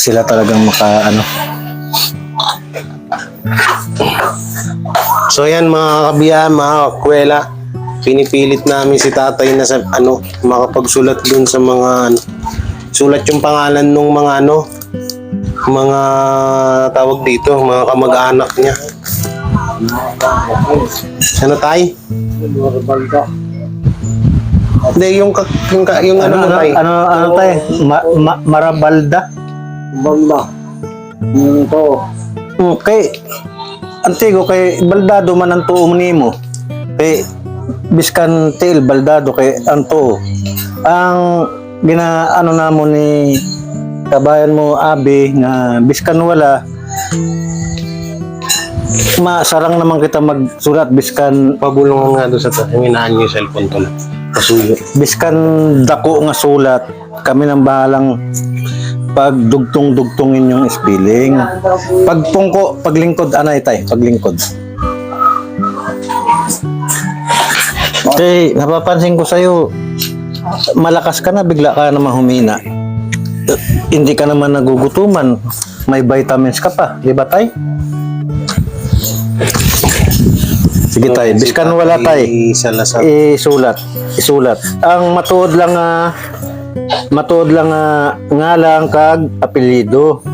sila talagang ano. So yan mga kabiyahan, mga kakwela, pinipilit namin si tatay na sa makapagsulat dun sa mga sulat yung pangalan nung mga mga tawag dito, mga kamag-anak niya. Ano tay? Hindi, yung tay? Ano tay? Marabalda? Balda. Ito. Okay. Antigo kay baldado man ang tuo nimo. Kay biskan tail baldado kay ang tuo. Ang ginaano namo ni kabayan mo Abi na biskan wala masarang naman kita magsulat biskan Pabulong nga doon sa hinaan niyo yung cellphone to. Pasuyo. biskan dako nga sulat kami nang bahalang pagdugtong-dugtongin yung spelling. Pagpungko, paglingkod, anay tay, paglingkod. Okay, napapansin ko sa'yo, malakas ka na, bigla ka naman humina. Hindi ka naman nagugutuman. May vitamins ka pa, di ba tay? Sige tay, biskan wala tay. Isulat. Ang matuod lang ngalang kag apelyido.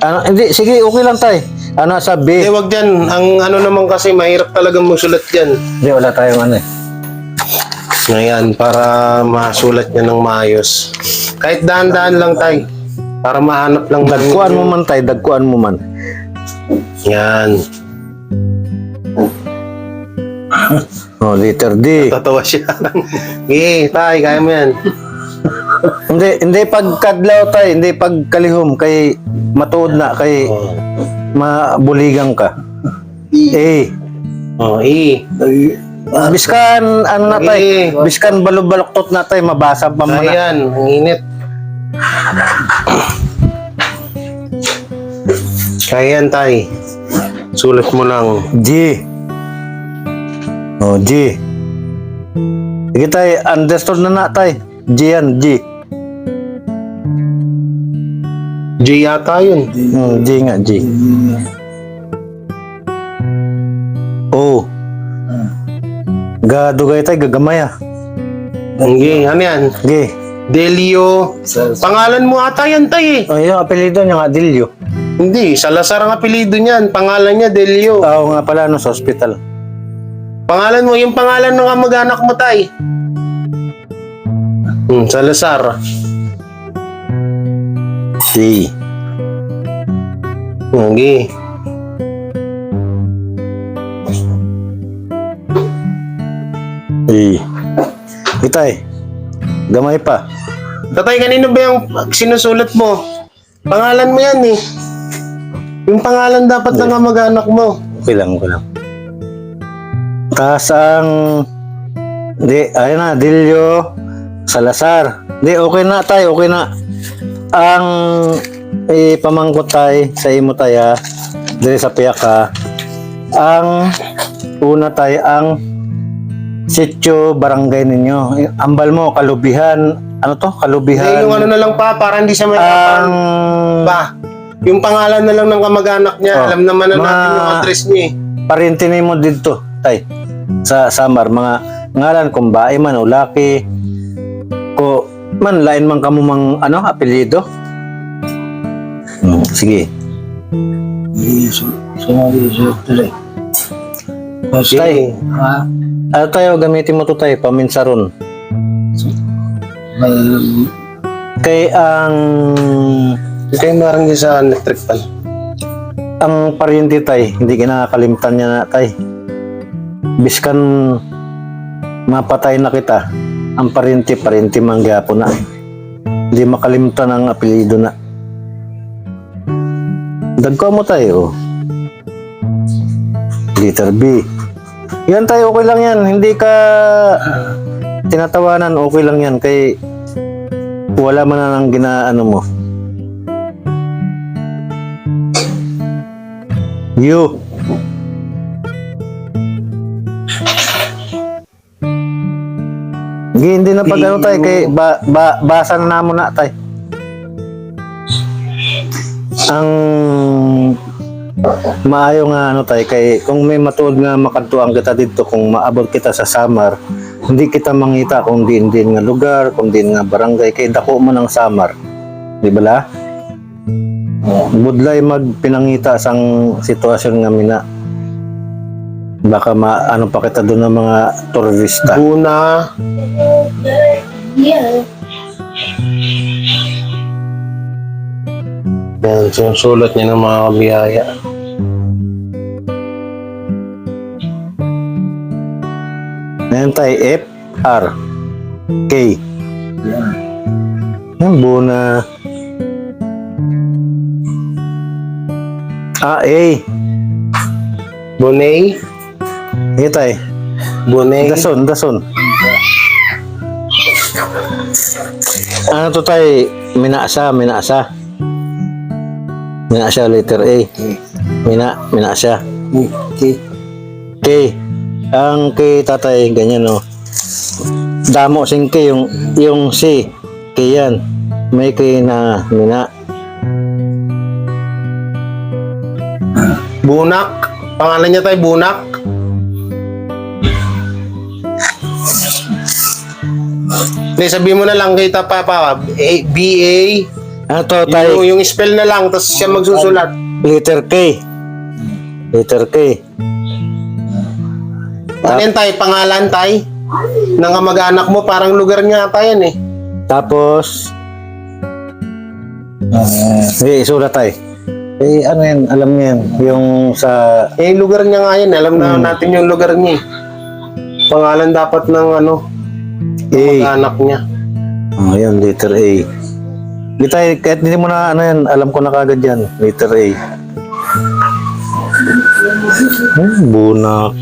Ano, hindi, sige, okay lang tay. Ano sabi? Hindi, wag dyan. Ang naman kasi, mahirap talaga magsulat dyan. Hindi, wala tayong ano eh. Ngayon, para masulat niya ng maayos. Kahit dahan-dahan lang tay. Para mahanap lang. Dagkuan mo man tay, dagkuan mo man. Yan. Oh, letter D. Tatawa siya. Tay, kaya mo yan. Hindi pagkadlaw tay, hindi pagkalihom kay matuod na kay mabuligang ka. Oh, Biskan ano na tay, biskan balok-baloktot na tay, mabasa pa man. Ayan, ang init. Kaya yan tay. Sulat mo lang. G. Oh, G. Sige tay, understood na tay. G yan, G. G yata yun. G nga, G. O. Gadugay tay, gagamay ah. G, ano yan? G. Delio. Pangalan mo ata yan tay eh. Oh, yung apelido niya nga, Dilio. Hindi, Salazar ang apelido niyan. Pangalan niya Delio. Oo nga pala, no, sa hospital. Pangalan mo, yung pangalan ng kamag-anak mo tay. Salazar. C. G. E. Itay, gamay pa. Tatay, kanino ba yung sinusulat mo? Pangalan mo yan eh. Yung pangalan dapat ng kamag-anak mo. Okay lang, okay lang. Taas ang... Di, ayun na, Dilio Salazar. Di, okay na tayo, okay na. Ang pamangkot tayo sa imo tayo, dili sa piyaka. Ang una tayo, ang sityo barangay ninyo. Ambal mo, Kalubihan. Ano to? Kalubihan. Yung na lang pa, para hindi siya may pa. Yung pangalan na lang ng kamag-anak niya, alam naman na natin yung address niya eh. Parintinin mo dito, tay. Sa Samar, mga ngalan kung bae man o laki. Ko man lain man kamo mang apelyido. Sige. Tay, ano tayo gamitin mo to tay, paminsaron. Kay ang Kaya marang din sa electric pan. ang paryente tay, hindi kinakalimutan niya na tay. Biskan mapatay na kita, ang paryente manggyapo na. Hindi makalimutan ang apelyido na. Dagko mo tayo. Letter B. Yan tayo, okay lang yan. Hindi ka tinatawanan, okay lang yan. Kay wala man na nang ginaano mo. You. Hindi na pag ano tayo, kay basa na mo na tayo. ang maayo nga ano tay kay kung may matuod nga makadtuan kita dito kung maabot kita sa Samar hindi kita mangita kung din nga lugar kung din nga barangay kay dako mo ng Samar di bala budlay magpinangita sang sitwasyon nga mina baka ano pa kita doon ng mga turista Una, yan, sinusulat niya ng mga kabiyaya. ngayon tay F R K yung buna A Bonay, Sige tay. Bonay, Dason. Ano to tay? Minasa. Minasa letter A. Minasa. Okay. K. Ang K tatay, ganyan no. Damo sing K, yung C. K yan. May K na mina. Bunak. Pangalan niya tayo, Bunak. Hindi, sabihin mo na lang kita Papa. B-A. Ano to tay? Yung spell na lang, tapos siya magsusulat. Letter K. Ano yan tayo? Pangalan tayo? Nang kamag-anak mo, parang lugar niya tayo yan eh. Tapos isulat tay. Ano yan? Alam niyo yan. Yung sa Eh, lugar niya nga yan. Alam na natin yung lugar niya eh. Pangalan dapat ng ano, A. kamag-anak niya. Oh, yun, letter A. Di tayo, kahit hindi mo na ano yan, alam ko na kagad yan. Letter A. Bunak.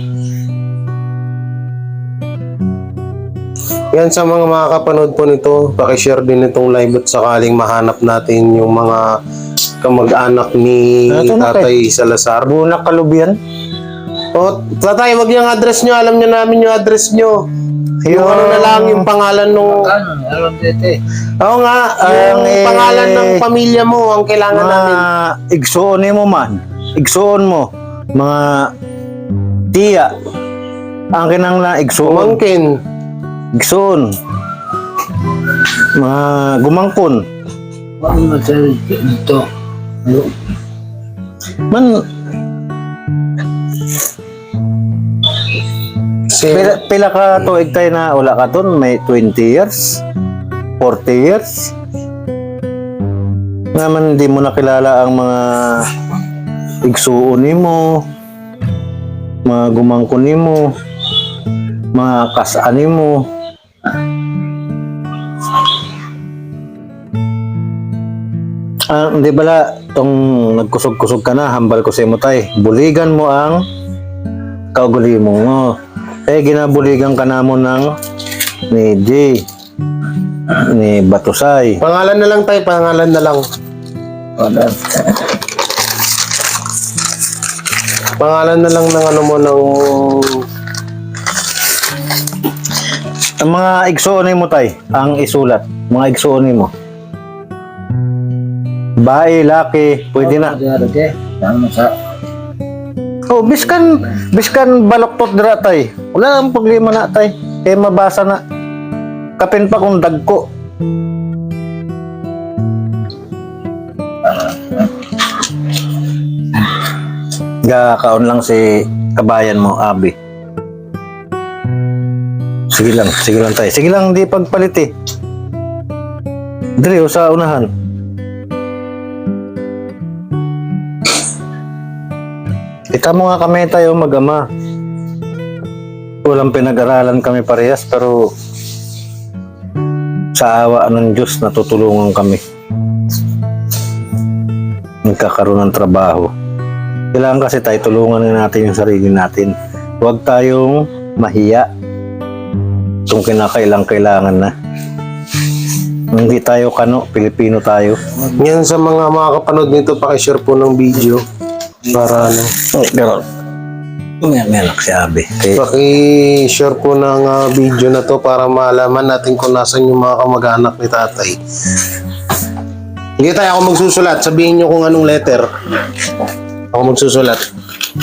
Yan sa mga makakapanood po nito, pakishare din itong live at sakaling mahanap natin yung mga kamag-anak ni Ito na, Tatay Salazar. Bunak Kalubian. O, Tatay, wag yung address nyo. Alam nyo namin yung address nyo. Yung ano na lang, yung pangalan nung... Alam dito eh. Oo nga, yung pangalan ng pamilya mo ang kailangan namin. Igsuon mo man. Igsuon mo. Mga tiya. Ang kinanglan, igsuon. Umangkin. Igsuon. Mga gumangkon. Huwag mo dito. Man, pila ka tuig tayo na wala ka dun? May 20 years? 40 years? Naman hindi mo nakilala ang mga igsuon mo, mga gumangkon mo, mga kasan mo. Hindi bala, tong nagkusog-kusog ka na, hambal ko sa imo tay. Buligan mo ang kauguli mo ngo. Ginabuligan ka na mo ng ni J, ni Batusay. Pangalan na lang tayo, pangalan na lang. Pangalan na lang ng ano mo ng... Ang mga igsuon mo tay, ang isulat. Mga igsuon mo. Bae, laki, pwede na. Okay. Tama sa... Oh, biskan baloktot dira tay. Wala ang problema na tay. Kaya mabasa na. Kapin pa kung dagko. Kaon lang si kabayan mo, Abi. Sige lang tay. Sige lang, di pagpalit eh. Dili, sa unahan. Kita mo nga kami tayo mag-ama. Walang pinag-aralan kami parehas pero sa awa ng Diyos natutulungan kami. Nagkakaroon ng trabaho. Kailangan kasi tayo tulungan natin yung sarili natin. Huwag tayong mahiya kung kinakailangan na. Hindi tayo Pilipino tayo. Yan sa mga makakapanood nito, pakishare po ng video. Para ano. Pero, umiyak si Abi. Paki-share po ng video na to para malaman natin kung nasan yung mga kamag-anak ni Tatay. Hindi tayo, ako magsusulat. Sabihin nyo kung anong letter. Ako magsusulat.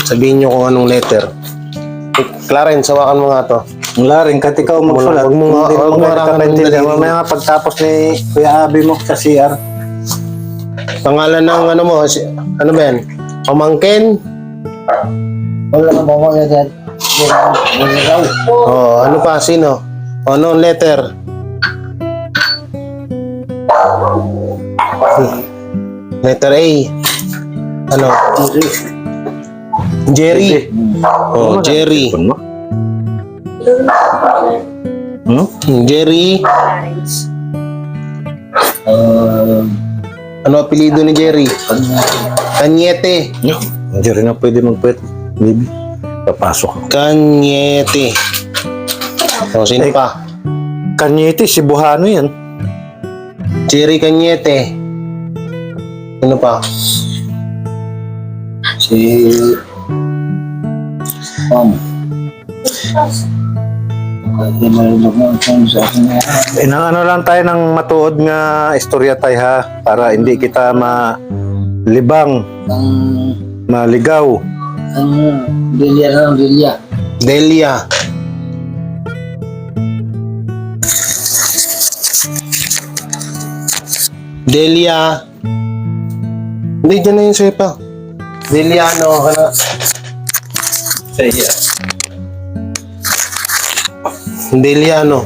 Sabihin nyo kung anong letter. Clarence, hawakan mo nga to. Mula rin, kahit ikaw magsulat. Huwag mo nga- Hindi huwag mo kita harangan ng maintindihan. daliri. Mamaya nga pagtapos ni Kuya Abi mo sa CR. Pangalan ng ano mo, ano ba yan? Pamangkin? Wala na ba mga dyan? Wala raw. Oh, ano pa? Sino? Anong letter? Letter A. Ano? Jerry. Oh, Jerry. Ano? Hmm? Jerry. Ano apelido ni Jerry? Kanyete. Hindi rin na pwede magpwet. Baby, papasok ako. Kanyete. O, sino pa? Kanyete, Cebuano yan. Jerry Kanyete. Sino pa? Si... Kaya marinig mo ang sa akin na Ano lang tayo ng matuod nga istorya tayo ha. Para hindi kita malibang, maligaw. ang Delia na ng Delia. Delia. Delia. Hindi, dyan na yung sepa. Delia, ano ka na? Saya. Delia, ano?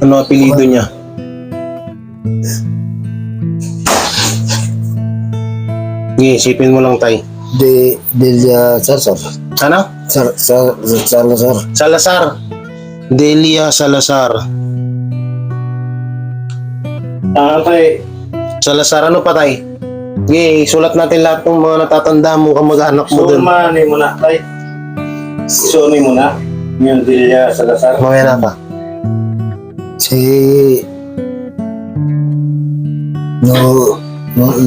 Ano apelido niya? Sige, isipin mo lang, tay. Delia Salazar. Ano? Salazar. Salazar. Delia Salazar. Tayo. Salazar, ano pa, tay? Sige, sulat natin lahat ng mga natatanda mo, kamag-anak mo dun. Sumani mo na tayo. Suni mo na. Yung Delia Salazar. Mamaya na pa. Si...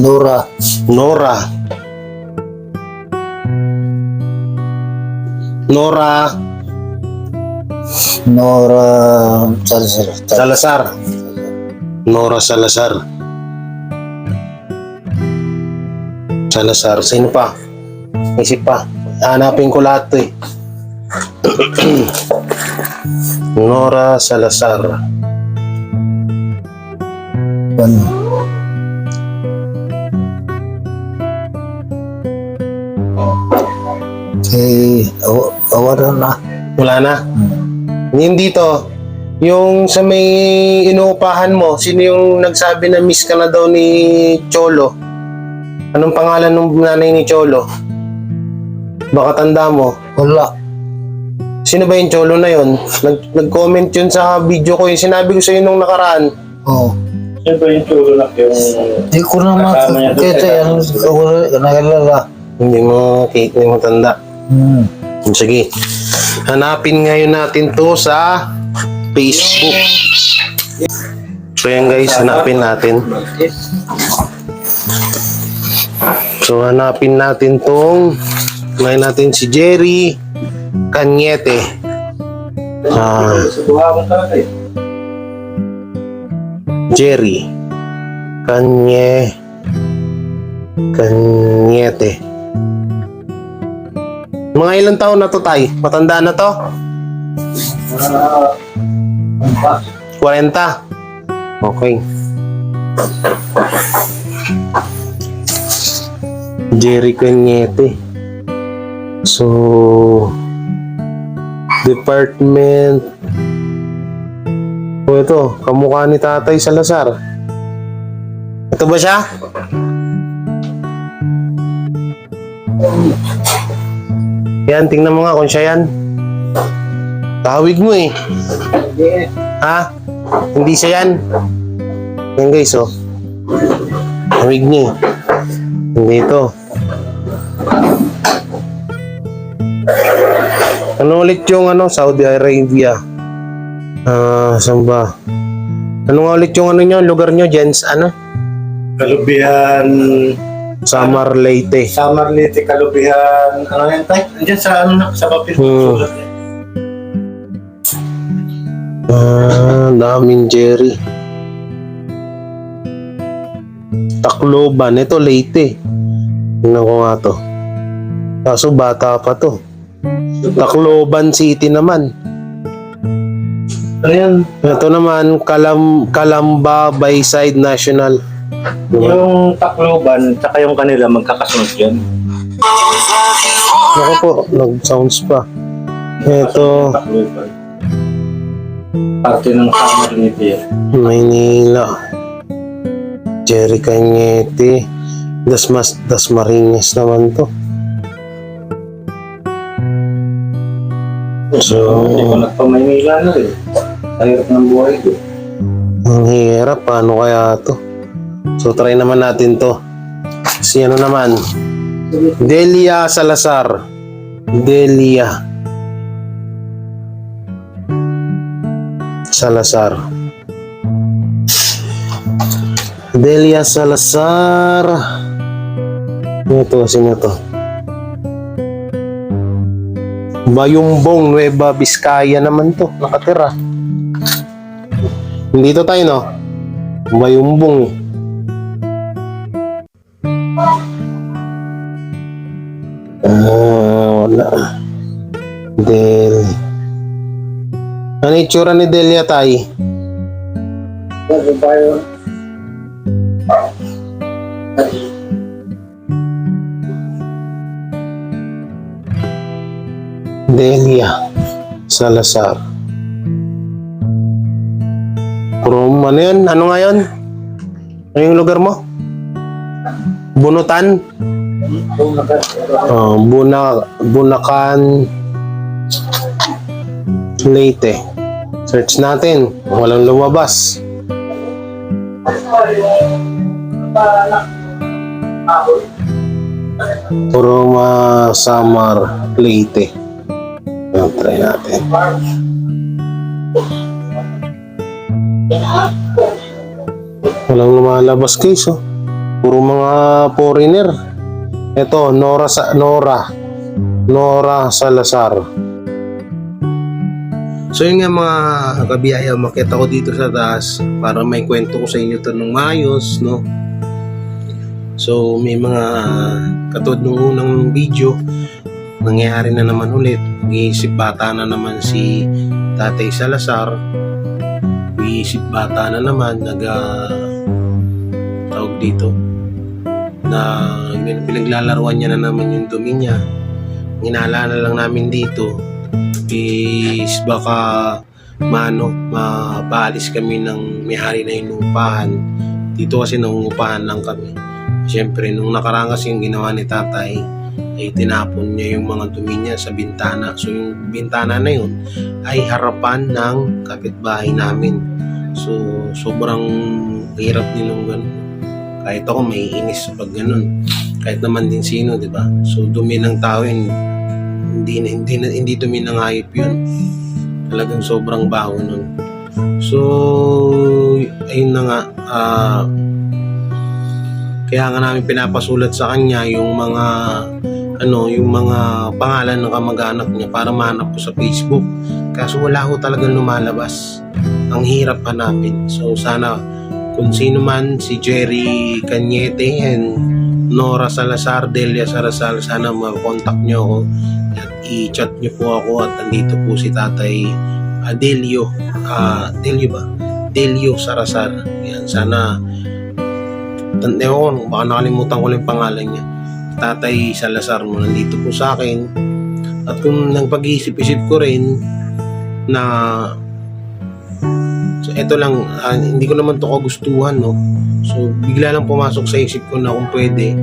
Nora. Nora. Nora Nora Salazar. Salazar. Nora Salazar. Salazar. Sino pa? Isip pa. Hanapin ko lahat to eh. Nora Salazar. Si... Awara na. Wala na. Yung dito, yung sa may inuupahan mo, sino yung nagsabi na miss ka na daw ni Cholo? Anong pangalan ng nanay ni Cholo? Baka tanda mo. Wala. Sino ba yung Cholo na yun? Nag-comment yun sa video ko. Yung sinabi ko sa'yo nung nakaraan. Oo. Sino ba yung tulo na yung... Di ko na makakita yan. Wala. Nagalala. Hindi mo tanda. Sige. Hanapin ngayon natin to sa Facebook. So yan guys, hanapin natin. So hanapin natin tong ngayon natin si Jerry Kanyete. Subuhan mo talaga eh. Jerry Kanyete. Mga ilang taon na to, tay? Matanda na to? 40. Okay. Jerry Cañete. So, department. O ito, kamukha ni Tatay Salazar. Ito ba siya? Yan, tingnan mo nga kung siya yan. Tawig mo eh. Ha? Hindi siya yan. Yan guys, oh. Tawig niya eh. Hindi ito. Ano ulit yung Saudi Arabia? Saan ba? Ano nga ulit yung nyo, lugar nyo, Jens? Kalubihan... Samar Leyte. Samar Leyte, Kalubihan... Ano yan tayo? Andiyan sa sa papel. Daming Jerry. Tacloban. Ito Leyte. Tingnan ko nga to. Kaso bata pa to. Tacloban City naman. Ano yan? Ito naman, Calamba Bayside National. Yung Tacloban, tsaka yung kanila magkakasunod yan. Ako po, nag-sounds pa. Ito, Tacloban. Parte ng summer nito yan. Maynila. Jerry Cañete. Dasmariñas naman to. So, Hindi ko nagpamaynila na rin. Sa hirap ng buhay ko. ang hirap. Paano kaya to? So, try naman natin to. Si ano naman? Delia Salazar. Delia Salazar. Delia Salazar. Sino to? Bayumbong, Nueva Vizcaya naman to. Nakatira. Hindi to tayo, no? Bayumbong eh. Wala. Ano itsura ni Delia tay? Ano ba yun? Delia Salazar. From ano yun? Ano nga yun? Ano yung lugar mo? Bunutan? Bunakan Leyte. Search natin. Walang lumabas. Roma Samar Leyte. Try natin. Walang lumalabas guys, oh. Puro mga foreigner. Ito, Nora Salazar. So yun nga mga kabiyaya, makita ko dito sa taas para may kwento ko sa inyo ito ng maayos, no? So may mga katulad nung unang video, nangyayari na naman ulit. Iisip bata na naman si Tatay Salazar. Iisip bata na naman tawag dito na pinaglalaruan niya na naman yung dumi niya. Inaalala lang namin dito is baka mapaalis kami ng may-ari na inuupahan. Dito kasi nangungupahan lang kami. Siyempre nung nakaraan kasi yung ginawa ni tatay ay tinapon niya yung mga dumi niya sa bintana. So yung bintana na yun ay harapan ng kapitbahay namin. So sobrang hirap din ng ganun. Kahit ako may inis pag ganun. Kahit naman din sino, di ba? So dumi ng tao yun, hindi dumi ng hayop yun. Talagang sobrang baho nun. So ayun na nga, kaya nga namin pinapasulat sa kanya yung mga pangalan ng kamag-anak niya para mahanap ko sa Facebook. Kaso wala ko talagang lumalabas. Ang hirap hanapin. So sana kung sino man, si Jerry Cañete and Nora Salazar, Delia Salazar, sana ma-contact nyo ako at i-chat nyo po ako at nandito po si Tatay Delio Salazar. Yan, sana baka nakalimutan ko lang yung pangalan niya. Tatay Salazar mo, nandito po sa akin. At kung nang pag-iisip-isip ko rin na so ito lang, hindi ko naman to kagustuhan, no? So bigla lang pumasok sa isip ko na kung pwede.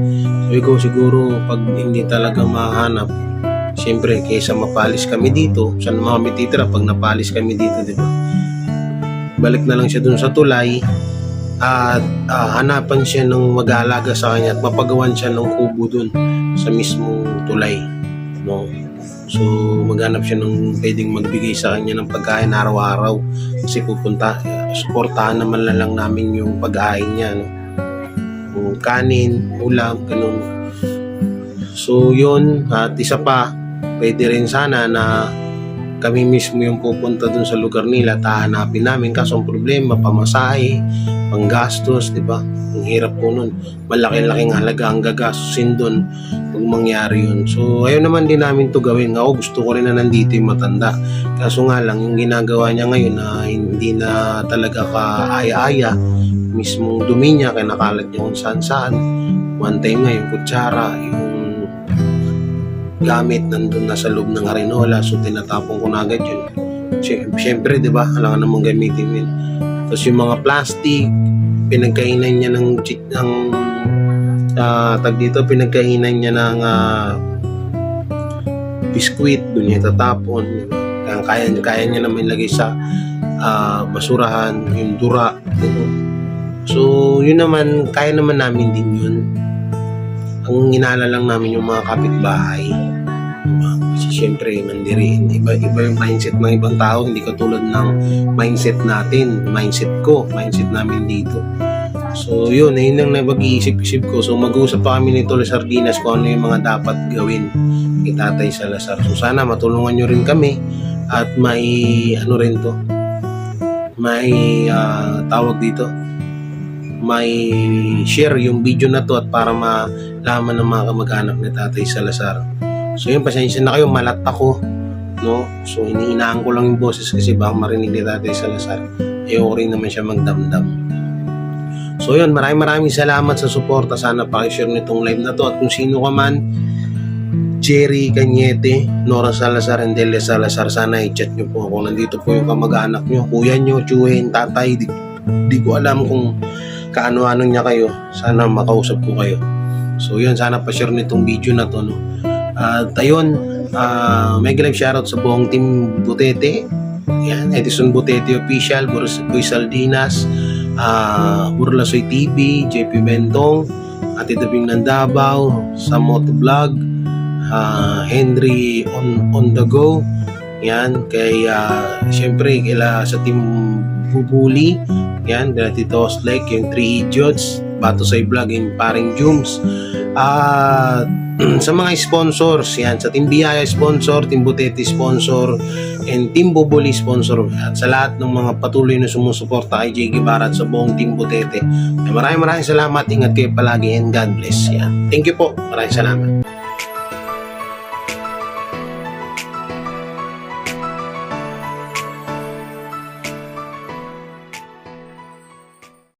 Sabi ko siguro pag hindi talaga mahanap, siyempre kaysa mapalis kami dito, saan mga kami titira pag napalis kami dito, di ba? Balik na lang siya dun sa tulay at hanapan siya ng mag-aalaga sa kanya at mapagawan siya ng kubo dun sa mismong tulay, no? So maghanap siya ng pwedeng magbigay sa kanya ng pagkain araw-araw kasi suportahan naman lang namin yung pagkain niya, no? Yung kanin, ulam, ganun. So yun, at isa pa, pwede rin sana na kami mismo yung pupunta dun sa lugar nila, tahanapin namin. Kaso ang problema, pamasahe, panggastos, di ba? Ang hirap po nun. Malaki-laking halaga ang gagastusin dun pag mangyari yun. So, ayaw naman din namin to gawin. Ako, gusto ko rin na nandito yung matanda. Kaso nga lang, yung ginagawa niya ngayon na hindi na talaga kaaya-aya, mismong dumi niya, kinakalat niya kung saan-saan. One time nga, yung kutsara, yung gamit nandun na sa loob ng arenola, so tinatapon ko na agad yun. Siyempre, di ba, alam ka namang gamitin yun. Tapos yung mga plastic, pinagkainan niya ng pinagkainan niya ng biskwit, doon niya itatapon. Kaya niya naman ilagay sa basurahan, yung dura. Diba? So, yun naman, kaya naman namin din yun. Ang inaalala lang namin yung mga kapitbahay. Kasi syempre, mandiriin. Iba yung mindset ng ibang tao. Hindi katulad ng mindset natin. Mindset namin dito. So, yun lang na mag-iisip-isip ko. So, mag-uusap pa kami ni Tol Sardinas kung ano yung mga dapat gawin kay Tatay Salazar. So, sana matulungan nyo rin kami at may tawag dito, may share yung video na to at para malaman ng mga kamag-anak ni Tatay Salazar. So yun, pasensya na kayo, malat ako, no? So iniinaan ko lang yung boses kasi baka marinig ni Tatay Salazar. Ayoko rin naman siya magdamdam. So yun, maraming salamat sa suporta. Sana pakishare nitong live na to. At kung sino ka man, Jerry Cañete, Nora Salazar, and Delia Salazar, sana i-chat nyo po ako. Nandito po yung kamag-anak nyo, kuya nyo, tiyuhin, tatay. Di ko alam kung kaano-ano niya kayo. Sana makausap ko kayo. So yun, sana pa-share nitong video na to, no? At ayun, mega live shoutout sa buong team Butete. Yan, Edison Butete Official, Boy Saldinas, Burlasoy TV, JP Bentong, Ate Dabing ng Davao, sa Motovlog, Henry on the go. Yan, kay syempre sa team Bubuli. Yan, Tito Oslek, yung 3 Idiots, Batosay Vlog, yung Paring Jums. Sa mga sponsors, yan, sa Team Biyaya sponsor, Team Butete sponsor, and Team Bubuli sponsor. At sa lahat ng mga patuloy na sumusuporta kay Jay Guevara at sa buong Team Butete. Maraming salamat. Ingat kayo palagi and God bless. Yan. Thank you po. Maraming salamat.